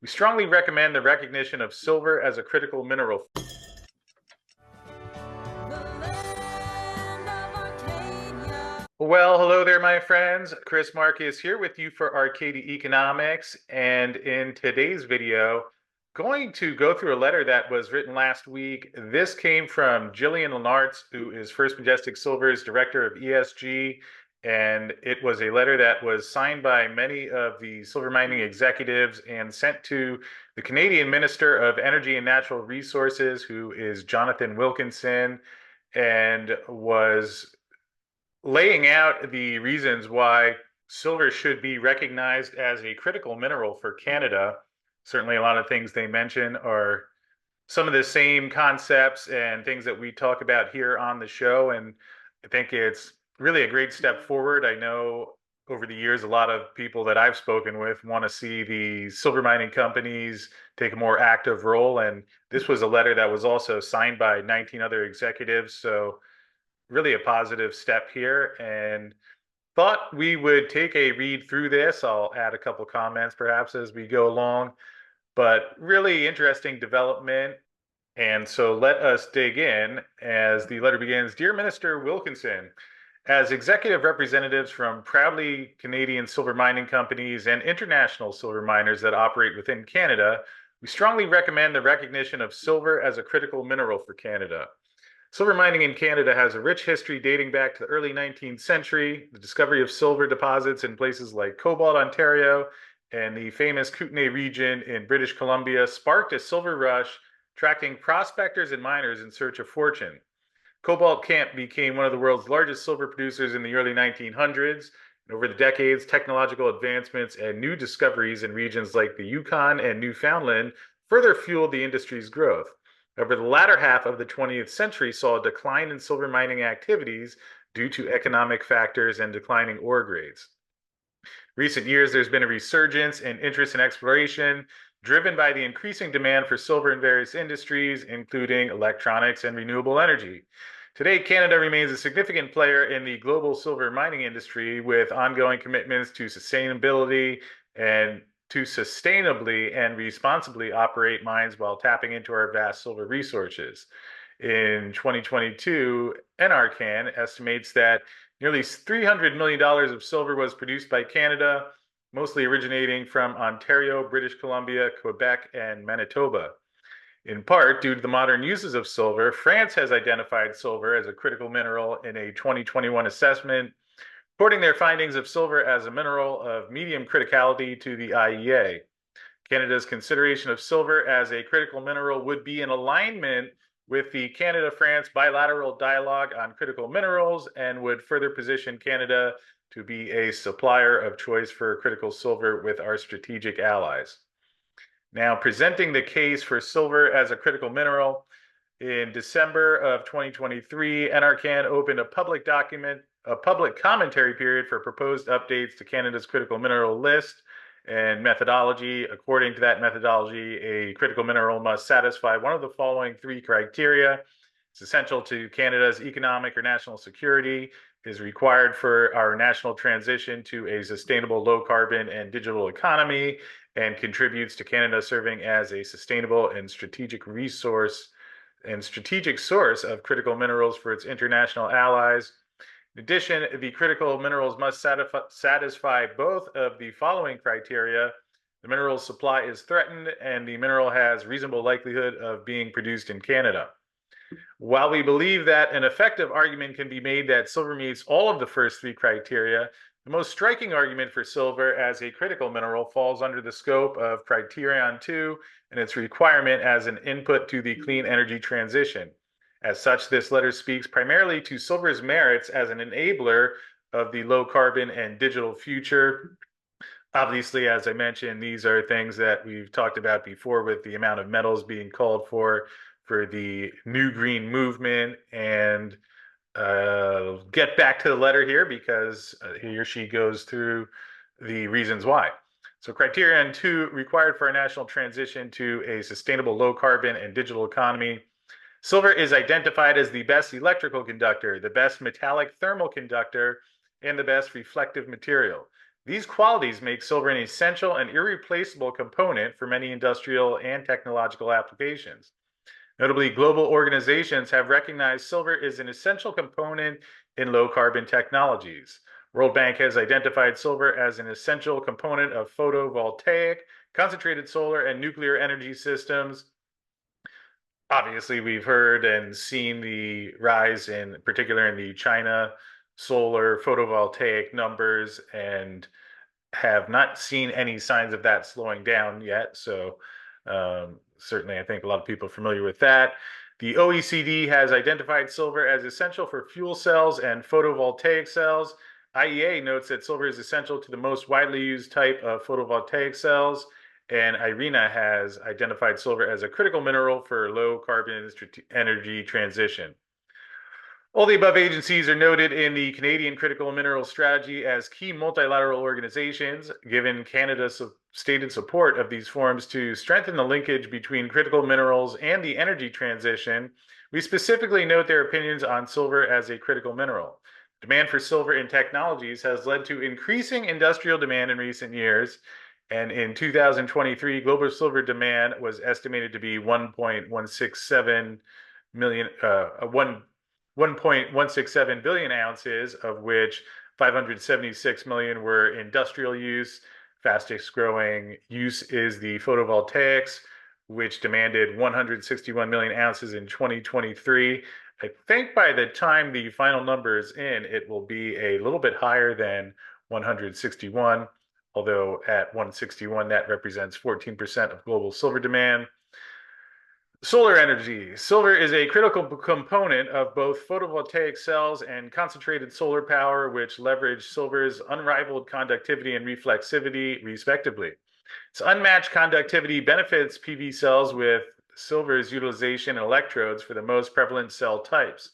We strongly recommend the recognition of silver as a critical mineral. Well, hello there, my friends. Chris Marcus here with you for Arcadia Economics. And in today's video, going to go through a letter that was written last week. This came from Jillian Lenartz, who is First Majestic Silver's Director of ESG. And it was a letter that was signed by many of the silver mining executives and sent to the Canadian Minister of Energy and Natural Resources, who is Jonathan Wilkinson, and was laying out the reasons why silver should be recognized as a critical mineral for Canada. Certainly, a lot of things they mention are some of the same concepts and things that we talk about here on the show. And I think it's really a great step forward. I know over the years, a lot of people that I've spoken with want to see the silver mining companies take a more active role. And this was a letter that was also signed by 19 other executives. So really a positive step here, and thought we would take a read through this. I'll add a couple comments perhaps as we go along, but really interesting development. And so let us dig in as the letter begins. Dear Minister Wilkinson, as executive representatives from proudly Canadian silver mining companies and international silver miners that operate within Canada, we strongly recommend the recognition of silver as a critical mineral for Canada. Silver mining in Canada has a rich history dating back to the early 19th century. The discovery of silver deposits in places like Cobalt, Ontario, and the famous Kootenay region in British Columbia sparked a silver rush, attracting prospectors and miners in search of fortune. Cobalt Camp became one of the world's largest silver producers in the early 1900s. And over the decades, technological advancements and new discoveries in regions like the Yukon and Newfoundland further fueled the industry's growth. However, the latter half of the 20th century saw a decline in silver mining activities due to economic factors and declining ore grades. Recent years, there's been a resurgence in interest in exploration, driven by the increasing demand for silver in various industries, including electronics and renewable energy. Today, Canada remains a significant player in the global silver mining industry with ongoing commitments to sustainability and to sustainably and responsibly operate mines while tapping into our vast silver resources. In 2022, NRCan estimates that nearly $300 million of silver was produced by Canada, mostly originating from Ontario, British Columbia, Quebec, and Manitoba. In part, due to the modern uses of silver, France has identified silver as a critical mineral in a 2021 assessment, reporting their findings of silver as a mineral of medium criticality to the IEA. Canada's consideration of silver as a critical mineral would be in alignment with the Canada-France bilateral dialogue on critical minerals and would further position Canada to be a supplier of choice for critical silver with our strategic allies. Now, presenting the case for silver as a critical mineral, in December of 2023, NRCan opened a public commentary period for proposed updates to Canada's critical mineral list and methodology. According to that methodology, a critical mineral must satisfy one of the following three criteria. It's essential to Canada's economic or national security, is required for our national transition to a sustainable low carbon and digital economy, and contributes to Canada serving as a sustainable and strategic source of critical minerals for its international allies. In addition, the critical minerals must satisfy both of the following criteria. The mineral's supply is threatened, and the mineral has reasonable likelihood of being produced in Canada. While we believe that an effective argument can be made that silver meets all of the first three criteria, the most striking argument for silver as a critical mineral falls under the scope of Criterion 2 and its requirement as an input to the clean energy transition. As such, this letter speaks primarily to silver's merits as an enabler of the low carbon and digital future. Obviously, as I mentioned, these are things that we've talked about before with the amount of metals being called for the new green movement. And get back to the letter here because he or she goes through the reasons why. So criterion 2, required for a national transition to a sustainable low carbon and digital economy. Silver is identified as the best electrical conductor, the best metallic thermal conductor, and the best reflective material. These qualities make silver an essential and irreplaceable component for many industrial and technological applications. Notably, global organizations have recognized silver as an essential component in low-carbon technologies. World Bank has identified silver as an essential component of photovoltaic, concentrated solar, and nuclear energy systems. Obviously, we've heard and seen the rise in particular in the China solar photovoltaic numbers and have not seen any signs of that slowing down yet. So certainly, I think a lot of people are familiar with that. The OECD has identified silver as essential for fuel cells and photovoltaic cells. IEA notes that silver is essential to the most widely used type of photovoltaic cells. And IRENA has identified silver as a critical mineral for low carbon energy transition. All the above agencies are noted in the Canadian Critical Minerals Strategy as key multilateral organizations, given Canada's stated support of these forums to strengthen the linkage between critical minerals and the energy transition. We specifically note their opinions on silver as a critical mineral. Demand for silver in technologies has led to increasing industrial demand in recent years, and in 2023, global silver demand was estimated to be 1.167 billion ounces, of which 576 million were industrial use. Fastest growing use is the photovoltaics, which demanded 161 million ounces in 2023. I think by the time the final number is in, it will be a little bit higher than 161, although at 161, that represents 14% of global silver demand. Solar energy. Silver is a critical component of both photovoltaic cells and concentrated solar power, which leverage silver's unrivaled conductivity and reflexivity, respectively. Its unmatched conductivity benefits PV cells with silver's utilization in electrodes for the most prevalent cell types.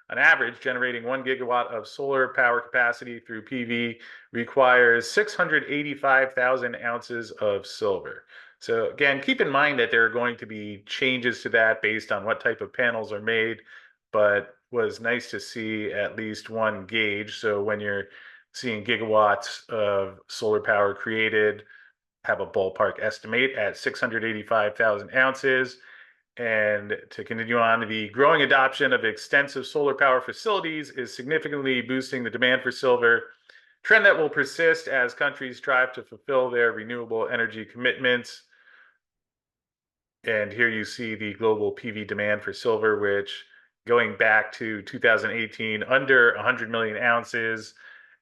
On average, generating 1 gigawatt of solar power capacity through PV requires 685,000 ounces of silver. So again, keep in mind that there are going to be changes to that based on what type of panels are made, but was nice to see at least one gauge. So when you're seeing gigawatts of solar power created, have a ballpark estimate at 685,000 ounces. And to continue on, the growing adoption of extensive solar power facilities is significantly boosting the demand for silver, trend that will persist as countries strive to fulfill their renewable energy commitments. And here you see the global PV demand for silver, which going back to 2018, under 100 million ounces,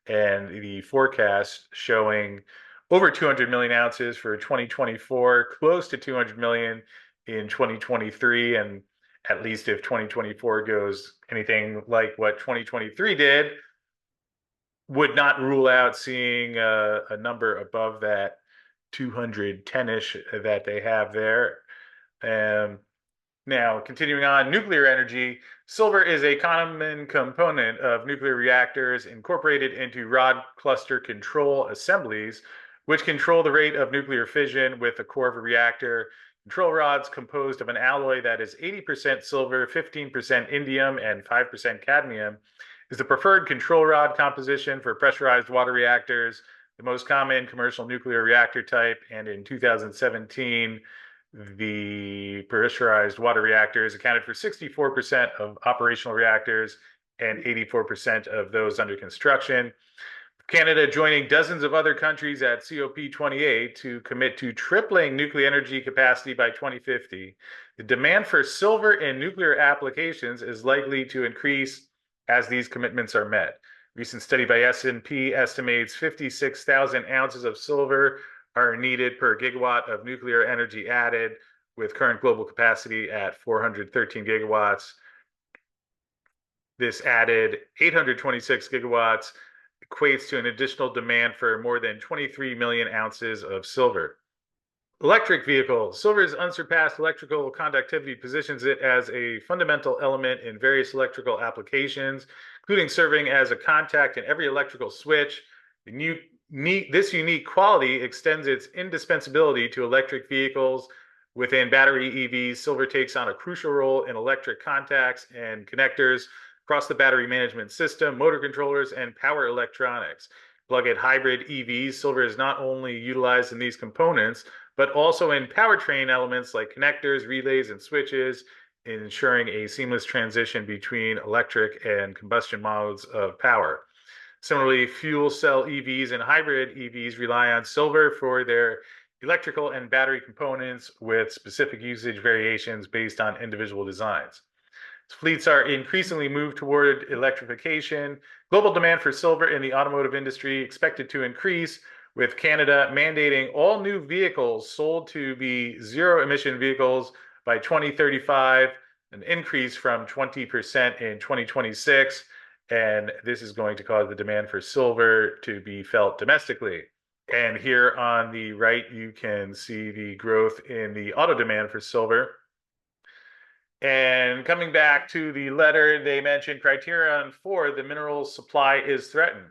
and the forecast showing over 200 million ounces for 2024, close to 200 million in 2023, and at least if 2024 goes anything like what 2023 did, would not rule out seeing a number above that 210-ish that they have there. Now, continuing on, nuclear energy. Silver is a common component of nuclear reactors incorporated into rod cluster control assemblies, which control the rate of nuclear fission with the core of a reactor. Control rods composed of an alloy that is 80% silver, 15% indium, and 5% cadmium is the preferred control rod composition for pressurized water reactors, the most common commercial nuclear reactor type, and in 2017, the pressurized water reactors accounted for 64% of operational reactors and 84% of those under construction. Canada joining dozens of other countries at COP28 to commit to tripling nuclear energy capacity by 2050. The demand for silver in nuclear applications is likely to increase as these commitments are met. Recent study by S&P estimates 56,000 ounces of silver are needed per gigawatt of nuclear energy added, with current global capacity at 413 gigawatts. This added 826 gigawatts equates to an additional demand for more than 23 million ounces of silver. Electric vehicles. Silver's unsurpassed electrical conductivity positions it as a fundamental element in various electrical applications, including serving as a contact in every electrical switch. This unique quality extends its indispensability to electric vehicles. Within battery EVs, silver takes on a crucial role in electric contacts and connectors across the battery management system, motor controllers, and power electronics. plug-in hybrid EVs, silver is not only utilized in these components, but also in powertrain elements like connectors, relays, and switches, ensuring a seamless transition between electric and combustion modes of power. Similarly, fuel cell EVs and hybrid EVs rely on silver for their electrical and battery components with specific usage variations based on individual designs. Fleets are increasingly moved toward electrification. Global demand for silver in the automotive industry expected to increase, with Canada mandating all new vehicles sold to be zero-emission vehicles by 2035, an increase from 20% in 2026. And this is going to cause the demand for silver to be felt domestically. And here on the right, you can see the growth in the auto demand for silver. And coming back to the letter, they mentioned criterion 4, the mineral supply is threatened.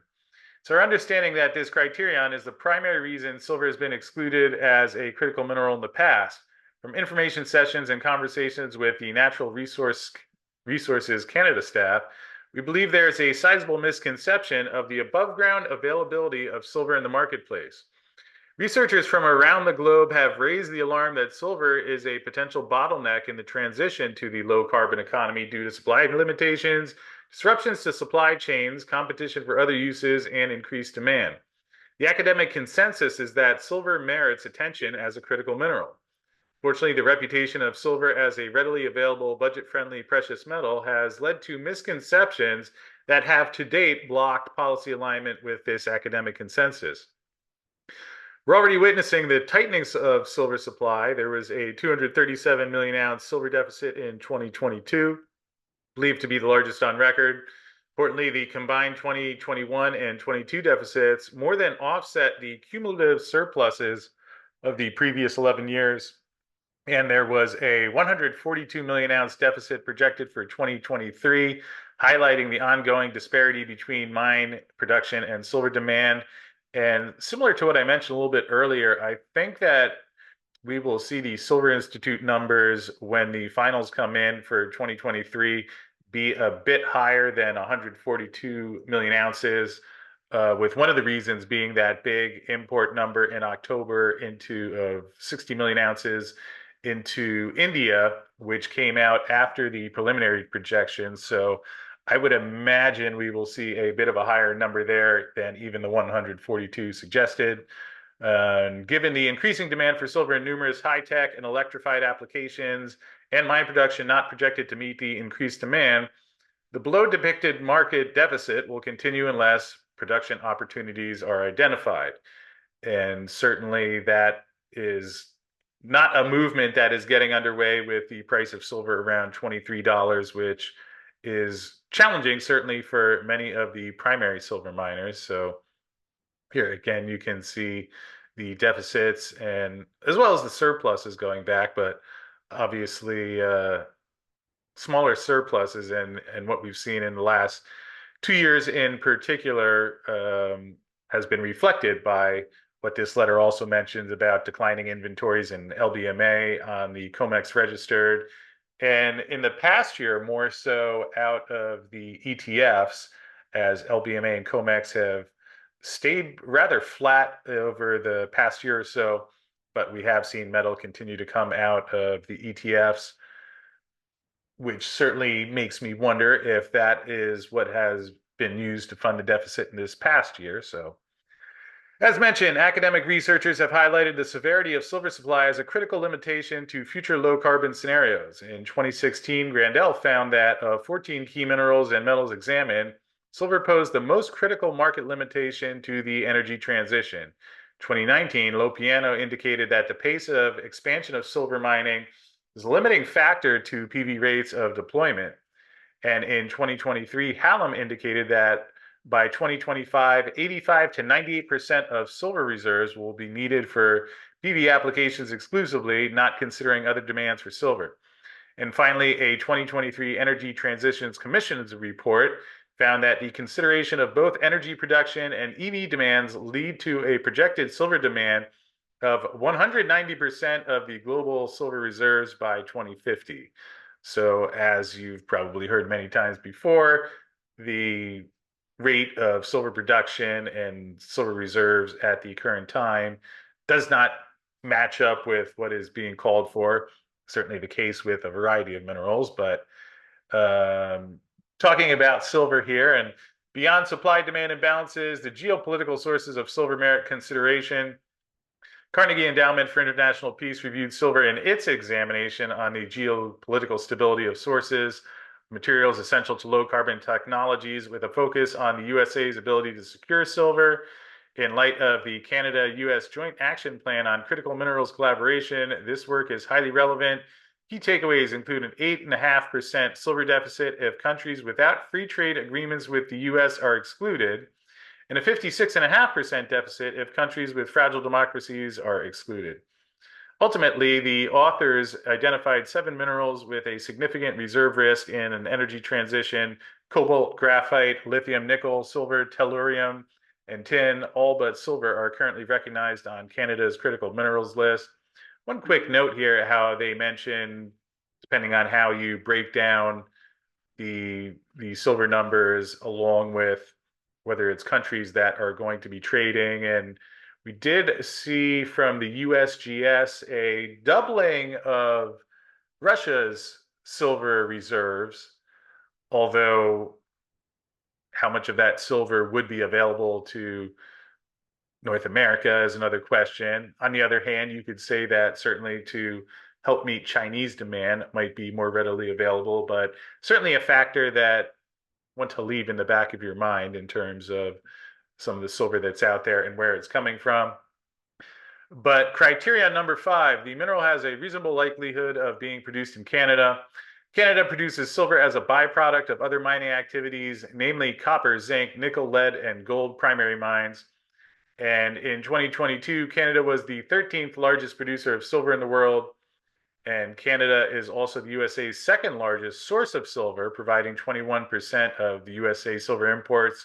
So our understanding that this criterion is the primary reason silver has been excluded as a critical mineral in the past. From information sessions and conversations with the Natural Resources Canada staff, we believe there is a sizable misconception of the above-ground availability of silver in the marketplace. Researchers from around the globe have raised the alarm that silver is a potential bottleneck in the transition to the low-carbon economy due to supply limitations, disruptions to supply chains, competition for other uses, and increased demand. The academic consensus is that silver merits attention as a critical mineral. Fortunately, the reputation of silver as a readily available, budget-friendly precious metal has led to misconceptions that have to date blocked policy alignment with this academic consensus. We're already witnessing the tightening of silver supply. There was a 237 million ounce silver deficit in 2022, believed to be the largest on record. Importantly, the combined 2021 and 22 deficits more than offset the cumulative surpluses of the previous 11 years. And there was a 142 million ounce deficit projected for 2023, highlighting the ongoing disparity between mine production and silver demand. And similar to what I mentioned a little bit earlier, I think that we will see the Silver Institute numbers when the finals come in for 2023 be a bit higher than 142 million ounces, with one of the reasons being that big import number in October into 60 million ounces into India, which came out after the preliminary projections. So I would imagine we will see a bit of a higher number there than even the 142 suggested. Given the increasing demand for silver in numerous high-tech and electrified applications and mine production not projected to meet the increased demand, the below depicted market deficit will continue unless production opportunities are identified. And certainly that is not a movement that is getting underway with the price of silver around $23, which is challenging certainly for many of the primary silver miners. So here again, you can see the deficits and as well as the surpluses going back, but obviously smaller surpluses and what we've seen in the last 2 years in particular has been reflected by what this letter also mentions about declining inventories in LBMA on the COMEX registered. And in the past year, more so out of the ETFs, as LBMA and COMEX have stayed rather flat over the past year or so, but we have seen metal continue to come out of the ETFs, which certainly makes me wonder if that is what has been used to fund the deficit in this past year. So as mentioned, academic researchers have highlighted the severity of silver supply as a critical limitation to future low-carbon scenarios. In 2016, Grandel found that of 14 key minerals and metals examined, silver posed the most critical market limitation to the energy transition. 2019, Lopiano indicated that the pace of expansion of silver mining is a limiting factor to PV rates of deployment. And in 2023, Hallam indicated that by 2025, 85 to 98% of silver reserves will be needed for PV applications exclusively, not considering other demands for silver. And finally, a 2023 Energy Transitions Commission's report found that the consideration of both energy production and EV demands lead to a projected silver demand of 190% of the global silver reserves by 2050. So as you've probably heard many times before, the rate of silver production and silver reserves at the current time does not match up with what is being called for. Certainly the case with a variety of minerals, but um, talking about silver here and beyond supply demand imbalances, the geopolitical sources of silver merit consideration. Carnegie Endowment for International Peace reviewed silver in its examination on the geopolitical stability of sources, materials essential to low carbon technologies, with a focus on the USA's ability to secure silver. In light of the Canada US Joint Action Plan on Critical Minerals Collaboration, this work is highly relevant. Key takeaways include an 8.5% silver deficit if countries without free trade agreements with the US are excluded, and a 56.5% deficit if countries with fragile democracies are excluded. Ultimately, the authors identified 7 minerals with a significant reserve risk in an energy transition: cobalt, graphite, lithium, nickel, silver, tellurium, and tin. All but silver are currently recognized on Canada's critical minerals list. One quick note here, how they mention, depending on how you break down the silver numbers, along with whether it's countries that are going to be trading. And we did see from the USGS a doubling of Russia's silver reserves, although how much of that silver would be available to North America is another question. On the other hand, you could say that certainly to help meet Chinese demand might be more readily available, but certainly a factor that want to leave in the back of your mind in terms of some of the silver that's out there and where it's coming from. But criteria number 5, the mineral has a reasonable likelihood of being produced in Canada. Canada produces silver as a byproduct of other mining activities, namely copper, zinc, nickel, lead, and gold primary mines. And in 2022, Canada was the 13th largest producer of silver in the world. And Canada is also the USA's second largest source of silver, providing 21% of the USA's silver imports.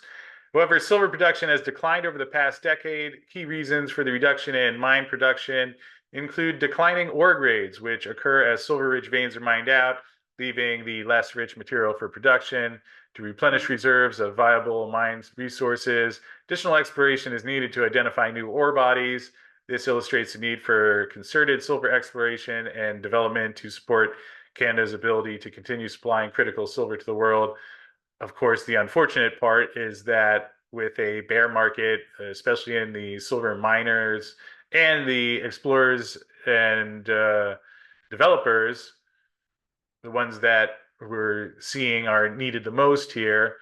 However, silver production has declined over the past decade. Key reasons for the reduction in mine production include declining ore grades, which occur as silver-rich veins are mined out, leaving the less rich material for production. To replenish reserves of viable mine resources, additional exploration is needed to identify new ore bodies. This illustrates the need for concerted silver exploration and development to support Canada's ability to continue supplying critical silver to the world. Of course, the unfortunate part is that with a bear market, especially in the silver miners and the explorers and developers, the ones that we're seeing are needed the most here,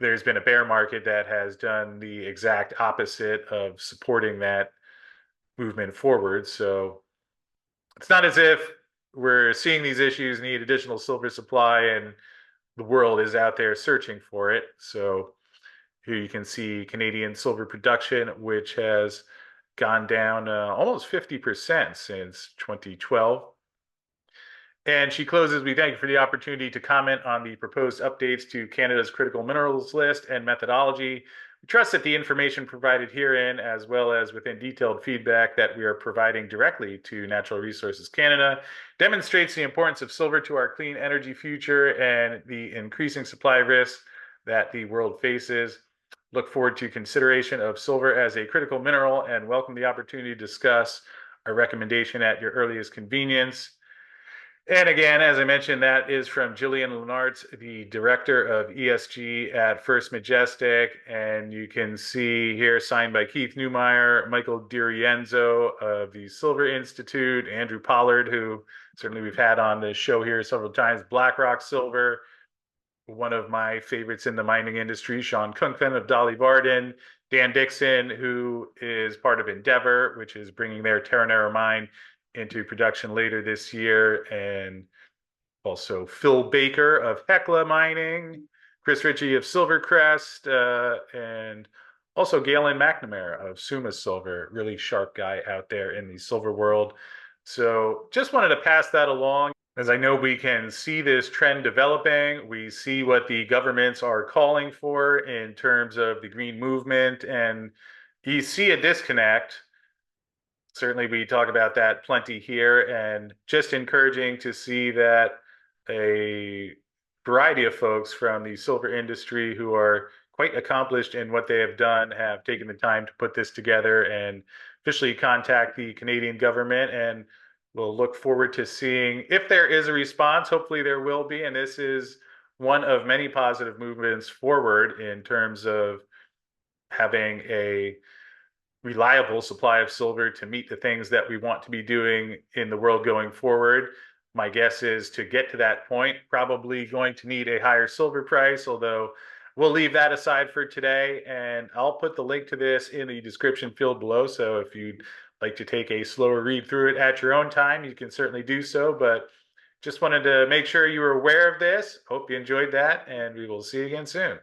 there's been a bear market that has done the exact opposite of supporting that movement forward. So it's not as if we're seeing these issues need additional silver supply and the world is out there searching for it. So here you can see Canadian silver production, which has gone down almost 50% since 2012. And she closes, we thank you for the opportunity to comment on the proposed updates to Canada's critical minerals list and methodology. We trust that the information provided herein, as well as within detailed feedback that we are providing directly to Natural Resources Canada, demonstrates the importance of silver to our clean energy future and the increasing supply risks that the world faces. Look forward to consideration of silver as a critical mineral and welcome the opportunity to discuss our recommendation at your earliest convenience. And again, as I mentioned, that is from Jillian Lenartz, the director of ESG at First Majestic. And you can see here, signed by Keith Newmeyer, Michael DiRienzo of the Silver Institute, Andrew Pollard, who certainly we've had on the show here several times, BlackRock Silver, one of my favorites in the mining industry, Sean Kunkven of Dolly Varden, Dan Dixon, who is part of Endeavor, which is bringing their Terra mine into production later this year, and also Phil Baker of Hecla Mining, Chris Ritchie of Silvercrest, and also Galen McNamara of Suma Silver, really sharp guy out there in the silver world. So just wanted to pass that along, as I know we can see this trend developing. We see what the governments are calling for in terms of the green movement, and you see a disconnect. Certainly, we talk about that plenty here, and just encouraging to see that a variety of folks from the silver industry who are quite accomplished in what they have done, have taken the time to put this together and officially contact the Canadian government. And we'll look forward to seeing if there is a response. Hopefully there will be. And this is one of many positive movements forward in terms of having a reliable supply of silver to meet the things that we want to be doing in the world going forward. My guess is to get to that point, probably going to need a higher silver price, although we'll leave that aside for today. And I'll put the link to this in the description field below. So if you'd like to take a slower read through it at your own time, you can certainly do so. But just wanted to make sure you were aware of this. Hope you enjoyed that, and we will see you again soon.